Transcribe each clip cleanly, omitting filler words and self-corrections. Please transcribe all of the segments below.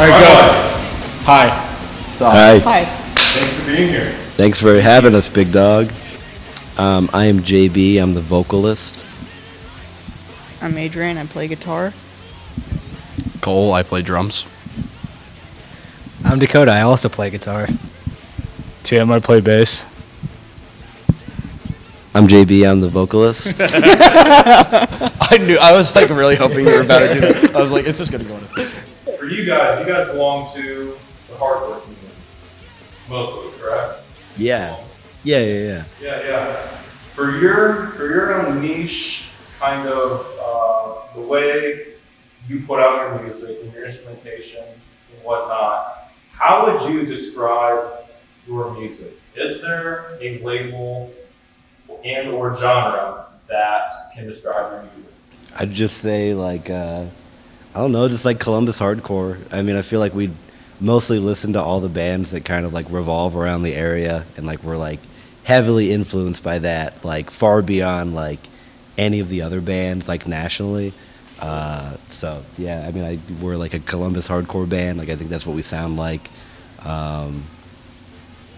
All right, go. Hi. Hi. Hi. Thanks for being here. Thanks for having us, big dog. I am JB. I'm the vocalist. I'm Adrian. I play guitar. Cole, I play drums. I'm Dakota. I also play guitar. Tim, I play bass. I'm JB. I'm the vocalist. I was like really hoping you were about to do that. I was like, it's just gonna go in a second. For you guys belong to the hardcore community, mostly, correct? Yeah. Yeah. Yeah. For your own niche, kind of the way you put out your music and your instrumentation and whatnot, how would you describe your music? Is there a label and or genre that can describe your music? I'd just say like, I don't know, just like Columbus hardcore. I mean, I feel like we mostly listen to all the bands that kind of like revolve around the area, and like we're like heavily influenced by that, like far beyond like any of the other bands like nationally. So yeah, I mean, we're like a Columbus hardcore band. Like I think that's what we sound like.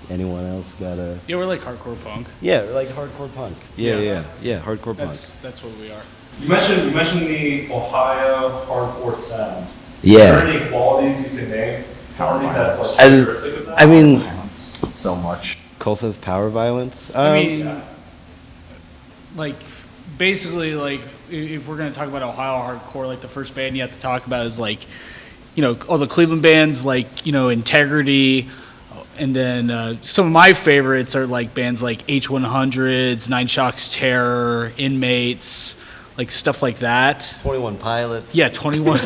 Anyone else got a? Yeah, we're like hardcore punk. Yeah, we're like hardcore punk. Yeah, hardcore punk. That's what we are. You mentioned the Ohio hardcore sound. Yeah. Are there any qualities you can name? How many that's like characteristic of that? I mean, So much. Cole says power violence. I mean, like, basically, like, if we're going to talk about Ohio hardcore, like, the first band you have to talk about is, like, you know, all the Cleveland bands, like, you know, Integrity. And then some of my favorites are, like, bands like H100s, Nine Shocks Terror, Inmates, like, stuff like that. 21 Pilots. Yeah, 21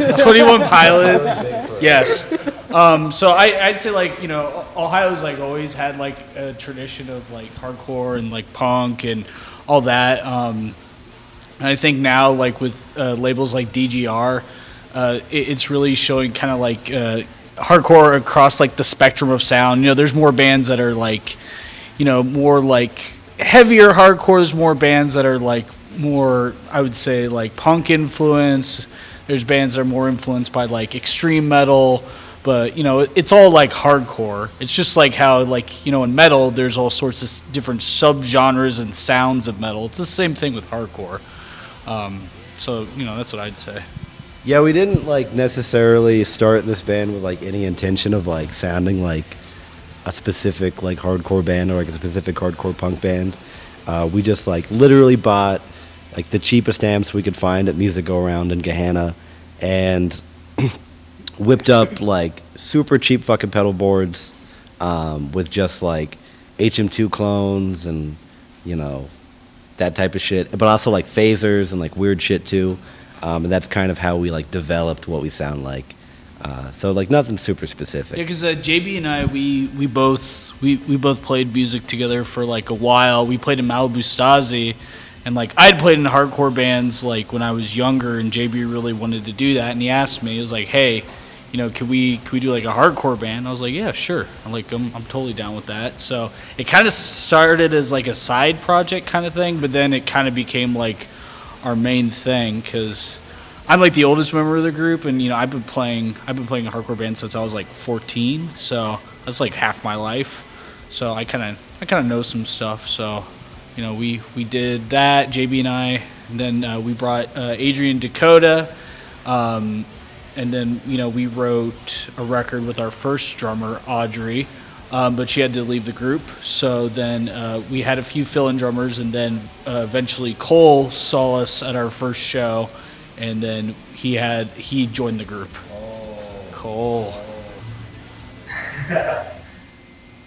Pilots. Yes. So I'd say, like, you know, Ohio's like always had like a tradition of like hardcore and like punk and all that. And I think now, like with labels like DGR, it's really showing kind of like hardcore across like the spectrum of sound. You know, there's more bands that are like, you know, more like heavier hardcore. There's more bands that are like more, I would say, like punk influence. There's bands that are more influenced by like extreme metal. But, you know, it's all like hardcore. It's just like how, like, you know, in metal, there's all sorts of different subgenres and sounds of metal. It's the same thing with hardcore. So, you know, that's what I'd say. Yeah, we didn't like necessarily start this band with like any intention of like sounding like a specific like hardcore band or like a specific hardcore punk band. We just like literally bought like the cheapest amps we could find at Music Go Around in Gahanna and whipped up like super cheap fucking pedal boards with just like HM2 clones and, you know, that type of shit, but also like phasers and like weird shit too. And that's kind of how we like developed what we sound like. So like nothing super specific. Yeah, because JB and I, we both played music together for like a while. We played in Malibu Stasi, and like I'd played in hardcore bands like when I was younger, and JB really wanted to do that, and he asked me, he was like, "Hey, you know, could we do like a hardcore band?" I was like, "Yeah, sure." I'm totally down with that. So it kind of started as like a side project kind of thing, but then it kind of became like our main thing because I'm like the oldest member of the group, and you know I've been playing a hardcore band since I was like 14, so that's like half my life. So I kind of know some stuff. So you know we did that, JB and I, and then we brought Adrian, Dakota, and then you know we wrote a record with our first drummer Audrey, but she had to leave the group. So then we had a few fill-in drummers, and then eventually Cole saw us at our first show. And then he joined the group. Oh. Cole.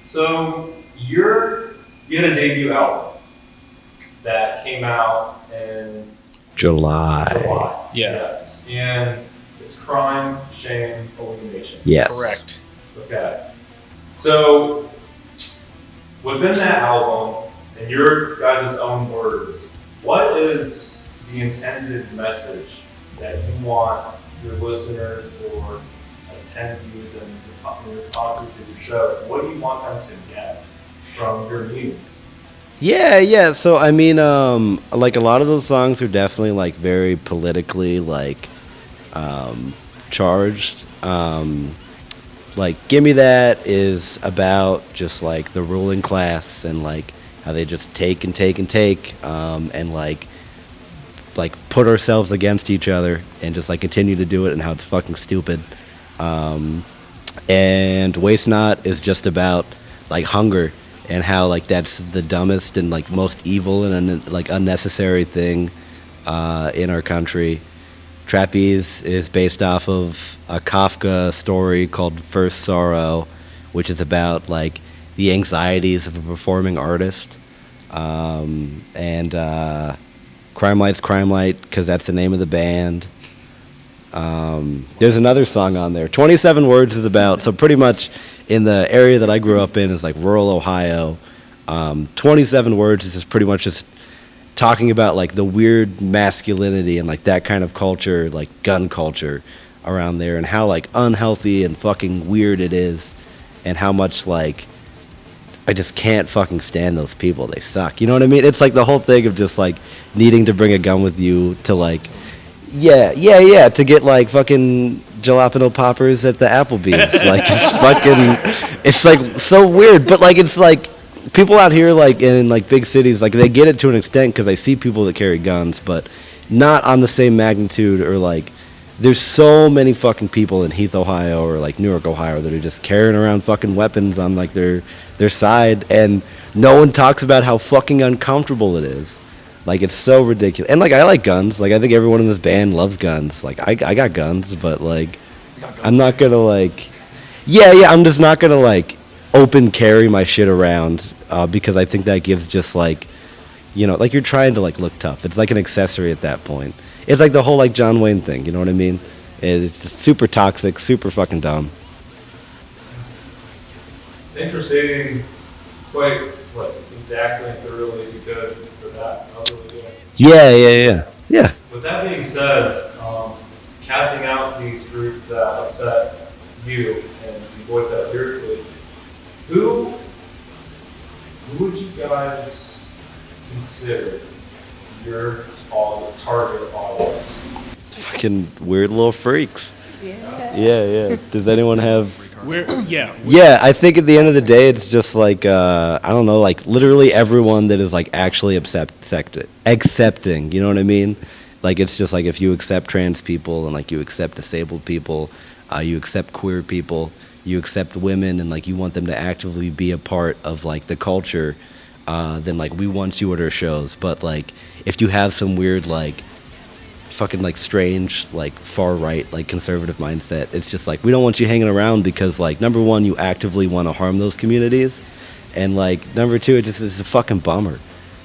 So you had a debut album that came out in July. Yeah. Yes. And it's Crime, Shame, Illumination. Yes. Correct. Okay. So within that album, in your guys' own words, what is the intended message that you want your listeners or attendees and your concerts and your shows, what do you want them to get from your music? Yeah. So I mean, like a lot of those songs are definitely like very politically like charged. Like Gimme That is about just like the ruling class and like how they just take and take and take, and like put ourselves against each other and just like continue to do it, and how it's fucking stupid. And Waste Not is just about like hunger and how like that's the dumbest and like most evil and like unnecessary thing in our country. Trapeze is based off of a Kafka story called First Sorrow, which is about like the anxieties of a performing artist. And CrimeLight's CrimeLight because that's the name of the band. There's another song on there. 27 Words is about, so pretty much in the area that I grew up in is like rural Ohio. 27 Words is just pretty much just talking about like the weird masculinity and like that kind of culture, like gun culture around there, and how like unhealthy and fucking weird it is, and how much like I just can't fucking stand those people. They suck. You know what I mean? It's like the whole thing of just like needing to bring a gun with you to like, yeah, to get like fucking jalapeno poppers at the Applebee's. Like it's fucking, it's like so weird. But like it's like people out here like in like big cities, like they get it to an extent because they see people that carry guns, but not on the same magnitude. Or like there's so many fucking people in Heath, Ohio, or like Newark, Ohio, that are just carrying around fucking weapons on like their side, and no one talks about how fucking uncomfortable it is. Like it's so ridiculous. And like I like guns. Like I think everyone in this band loves guns. Like I got guns, but like I'm not gonna like I'm just not gonna like open carry my shit around because I think that gives just like, you know, like you're trying to like look tough. It's like an accessory at that point. It's like the whole like John Wayne thing, you know what I mean? It's super toxic, super fucking dumb. Thanks for stating quite what exactly and thoroughly as you could for that. That was really good. Yeah. With that being said, casting out these groups that upset you and you voice that lyrically, who would you guys consider your target audience? Fucking weird little freaks. Yeah. Yeah. Does anyone have? Yeah, I think at the end of the day, it's just like, I don't know, like literally everyone that is like actually accepting, you know what I mean? Like it's just like if you accept trans people and like you accept disabled people, you accept queer people, you accept women, and like you want them to actively be a part of like the culture, then like we want you at our shows. But like if you have some weird like fucking like strange like far right like conservative mindset, it's just like we don't want you hanging around because like number one, you actively want to harm those communities, and like number two, it just is a fucking bummer.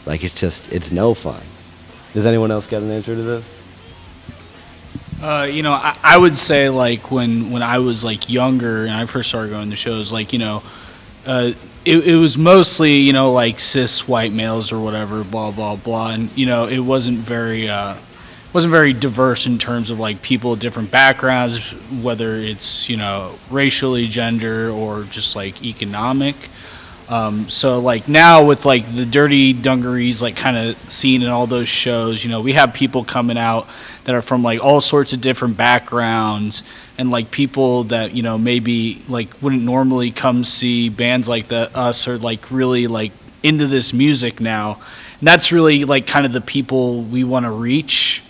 Like it's no fun. Does anyone else got an answer to this? You know, I would say like when I was like younger and I first started going to shows, like, you know, it was mostly, you know, like cis white males or whatever, blah blah blah, and you know, it wasn't very diverse in terms of like people with different backgrounds, whether it's, you know, racially, gender, or just like economic. So like now with like the Dirty Dungarees like kind of scene and all those shows, you know, we have people coming out that are from like all sorts of different backgrounds, and like people that, you know, maybe like wouldn't normally come see bands like us are like really like into this music now. And that's really like kind of the people we want to reach.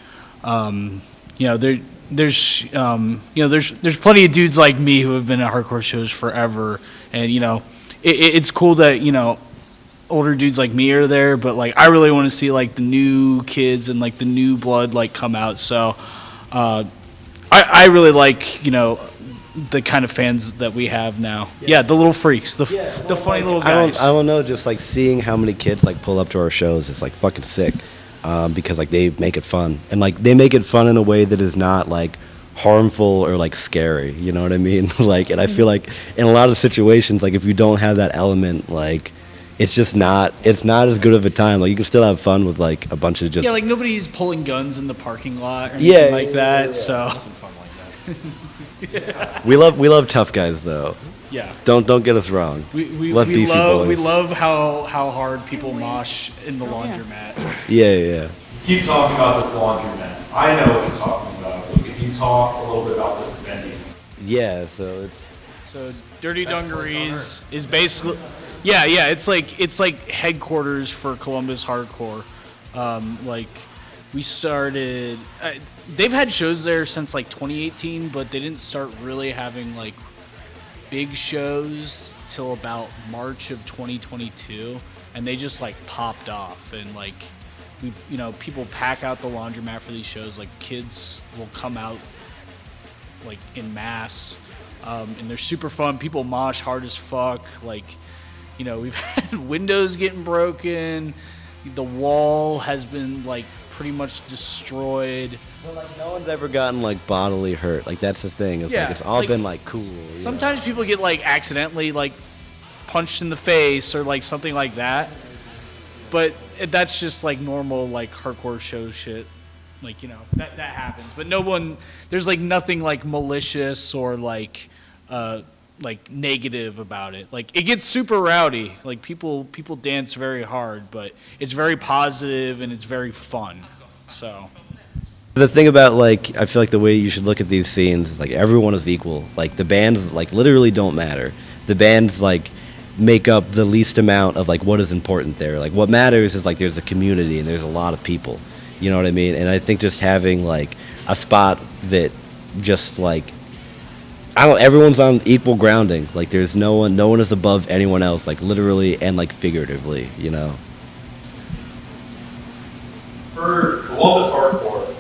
You know, there's plenty of dudes like me who have been at hardcore shows forever, and you know, it's cool that, you know, older dudes like me are there, but like I really want to see like the new kids and like the new blood like come out. So I really like, you know, the kind of fans that we have now. Yeah, the little freaks, the funny little guys. I don't know, just like seeing how many kids like pull up to our shows is like fucking sick, because like they make it fun, and like they make it fun in a way that is not like harmful or like scary, you know what I mean? Like, and I feel like in a lot of situations, like if you don't have that element, like it's not as good of a time. Like you can still have fun with like a bunch of just like nobody's pulling guns in the parking lot or anything like that. So Nothing fun like that. we love tough guys though. yeah. Don't get us wrong. We Love beefy boys. we love how hard people mosh in the laundromat. Yeah. Keep talking about this laundromat. I know what you're talking about. But can you talk a little bit about this venue? Yeah, so So Dirty Dungarees is basically, yeah, it's like headquarters for Columbus hardcore. Like we started, they've had shows there since like 2018, but they didn't start really having like big shows till about March of 2022, and they just like popped off. And like we, people pack out the laundromat for these shows. Like kids will come out like in mass. And they're super fun. People mosh hard as fuck. Like, we've had windows getting broken. The wall has been like pretty much destroyed. Well, like no one's ever gotten like bodily hurt. Like that's the thing. It's Yeah, like it's all like, been like cool. Sometimes people get like accidentally like punched in the face or like something like that. But that's just like normal like hardcore show shit. Like, that happens. But there's like nothing like malicious or like negative about it. Like it gets super rowdy. Like people dance very hard, but it's very positive and it's very fun. So The thing about like I feel like the way you should look at these scenes is like everyone is equal. Like the bands like literally don't matter. The bands like make up the least amount of like what is important there. Like what matters is like there's a community and there's a lot of people. You know what I mean? And I think just having like a spot that just like everyone's on equal grounding. Like there's no one is above anyone else, like literally and like figuratively, For Columbus hardcore,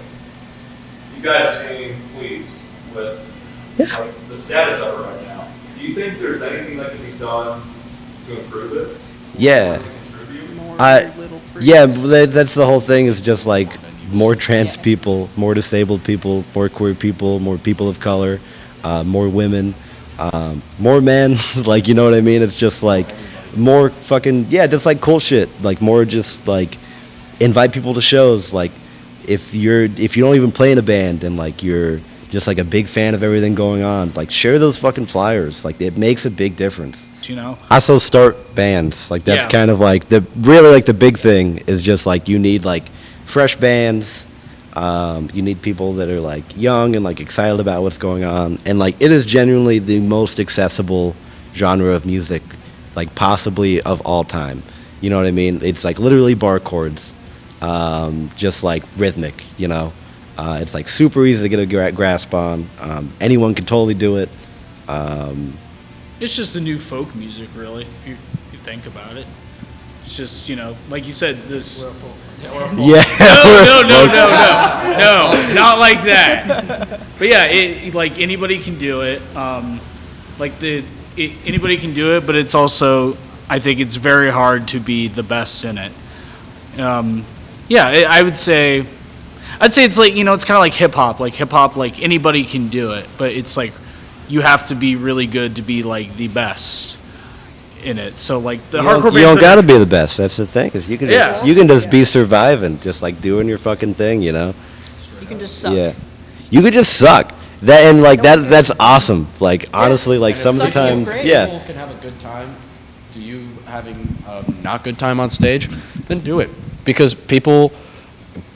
you guys seem pleased with like, the status of it right now. Do you think there's anything that can be done to improve it? Yeah. Or to contribute? Yeah, that's the whole thing is just like more trans people, more disabled people, more queer people, more people of color, more women, more men, like, you know what I mean? It's just like more fucking, just like cool shit, like more just like invite people to shows. Like if you don't even play in a band and like you're just like a big fan of everything going on, like share those fucking flyers. Like it makes a big difference. Also start bands. Like that's kind of like the big thing is just like you need like fresh bands. You need people that are like young and like excited about what's going on. And like it is genuinely the most accessible genre of music, like possibly of all time. You know what I mean? It's like literally bar chords, just like rhythmic, It's like super easy to get a grasp on. Anyone can totally do it. It's just the new folk music, really, if you think about it. It's just, like you said, this... Yeah. No, not like that. But yeah, like anybody can do it. Anybody can do it, but it's also, I think it's very hard to be the best in it. I'd say it's like, it's kind of like hip hop. Like hip hop, like anybody can do it, but it's like you have to be really good to be like the best in it. So like the hardcore bands, you don't gotta be the best. That's the thing. Is you can just be surviving, just like doing your fucking thing. You can just suck. Yeah, you could just suck. That's awesome. Like honestly, like some of the time, people can have a good time. Do you having a not good time on stage? Then do it, because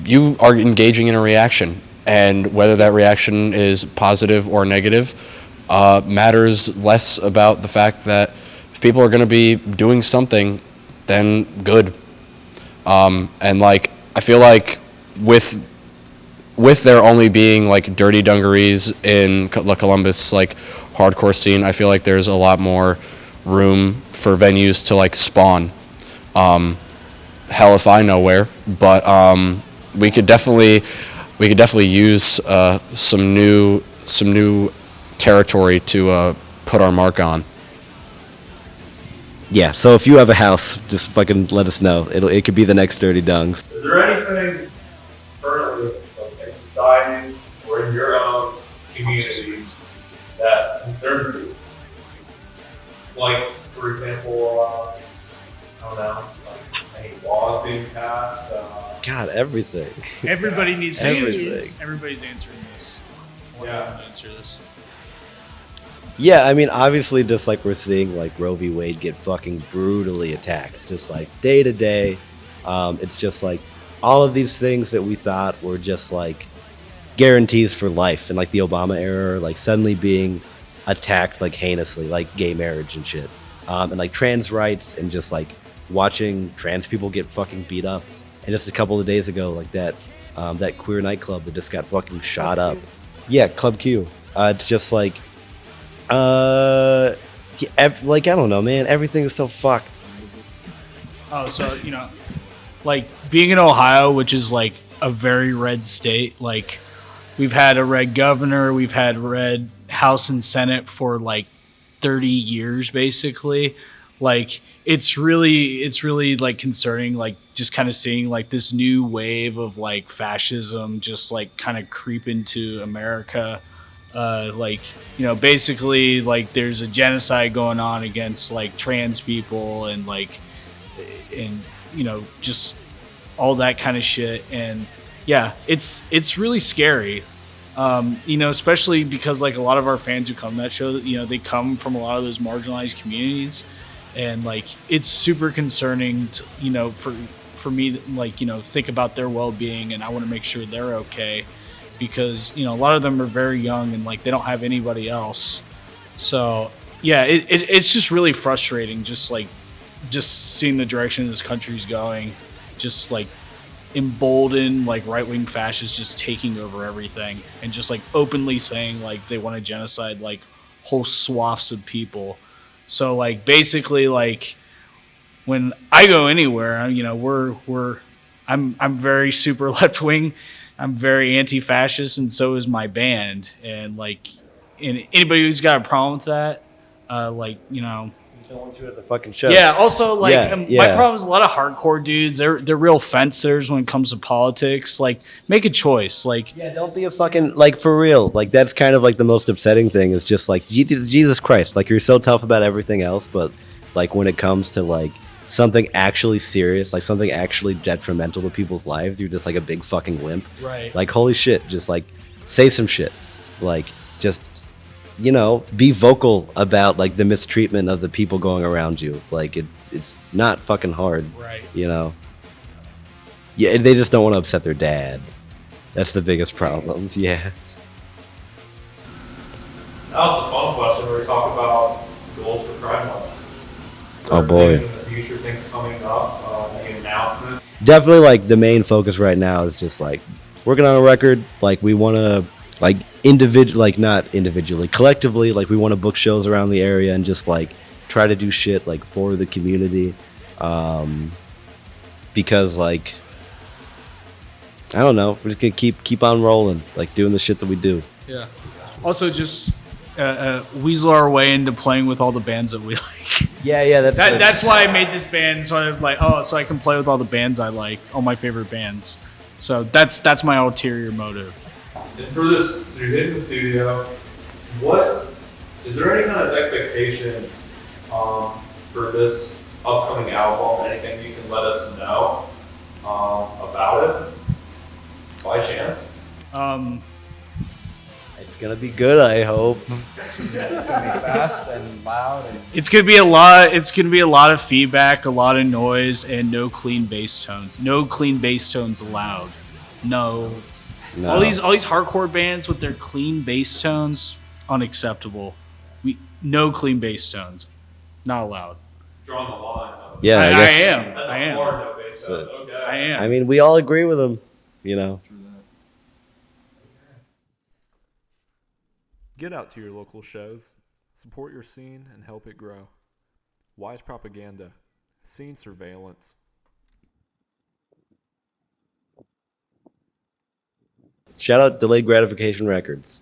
you are engaging in a reaction, and whether that reaction is positive or negative matters less about the fact that if people are going to be doing something, then good. And like I feel like with there only being like Dirty Dungarees in the Columbus like hardcore scene, I feel like there's a lot more room for venues to like spawn. Hell if I know where, but we could definitely use some new territory to put our mark on. Yeah, so if you have a house, just fucking let us know. It could be the next Dirty Dungs. Is there anything currently like, in society or in your own community that concerns you? Like, for example, I don't know, like any laws being passed? God, everything. everybody needs Everything. Everybody's answering this. Answer this. Yeah, I mean, obviously, just like we're seeing, like Roe v. Wade get fucking brutally attacked, just like day to day. It's just like all of these things that we thought were just like guarantees for life, and like the Obama era, like suddenly being attacked like heinously, like gay marriage and shit, and like trans rights, and just like watching trans people get fucking beat up. And just a couple of days ago, like that queer nightclub that just got fucking shot up. Yeah, Club Q. It's just like, like I don't know, man. Everything is so fucked. Oh, so like being in Ohio, which is like a very red state. Like we've had a red governor, we've had red House and Senate for like 30 years, basically. Like it's really like concerning, like just kind of seeing like this new wave of like fascism just like kind of creep into America. Like basically like there's a genocide going on against like trans people and just all that kind of shit. And yeah, it's really scary. Especially because like a lot of our fans who come to that show, they come from a lot of those marginalized communities, and like it's super concerning to, for me to like think about their well-being, and I want to make sure they're okay, because a lot of them are very young and like they don't have anybody else. So yeah, it's just really frustrating, just seeing the direction this country's going, just like emboldened like right-wing fascists just taking over everything and just like openly saying like they want to genocide like whole swaths of people. So like basically like when I go anywhere, I'm very super left-wing, I'm very anti-fascist, and so is my band. And anybody who's got a problem with that, Don't want you at the fucking show. yeah. Also, like, Yeah. my problem is a lot of hardcore dudes. They're real fencers when it comes to politics. Like, make a choice. Like, Yeah, don't be a fucking, like, for real. Like, that's kind of like the most upsetting thing, is just like, Jesus Christ, like, you're so tough about everything else, but like when it comes to like something actually serious, like something actually detrimental to people's lives, you're just like a big fucking wimp. right? Like, holy shit, just like say some shit. Like, just be vocal about like the mistreatment of the people going around you. Like, it's not fucking hard. Right. Yeah, they just don't want to upset their dad. That's the biggest problem. Yeah. That was a fun question where we talk about goals for CrimeLight. Oh, boy. Things in the future, things coming up, any announcement. Definitely, like, the main focus right now is just like working on a record. Like, we want to like not individually, collectively, like we want to book shows around the area and just like try to do shit like for the community, because like I don't know, we're just gonna keep on rolling, like doing the shit that we do. Yeah. Also, just weasel our way into playing with all the bands that we like. Yeah, That's why I made this band, so I can play with all the bands I like, all my favorite bands. So that's my ulterior motive. And for this, so you're hitting the studio, what is there any kind of expectations for this upcoming album? Anything you can let us know about it by chance? It's gonna be good, I hope. Fast and loud. And It's gonna be a lot. It's gonna be a lot of feedback, a lot of noise, and no clean bass tones. No clean bass tones allowed. No. All these hardcore bands with their clean bass tones, unacceptable. No clean bass tones, not allowed. Drawing the line. Yeah, I guess, am. That's I a am. hard no bass tone. Okay. I am. I mean, we all agree with him, Get out to your local shows, support your scene, and help it grow. Wise propaganda, scene surveillance. Shout out Delayed Gratification Records.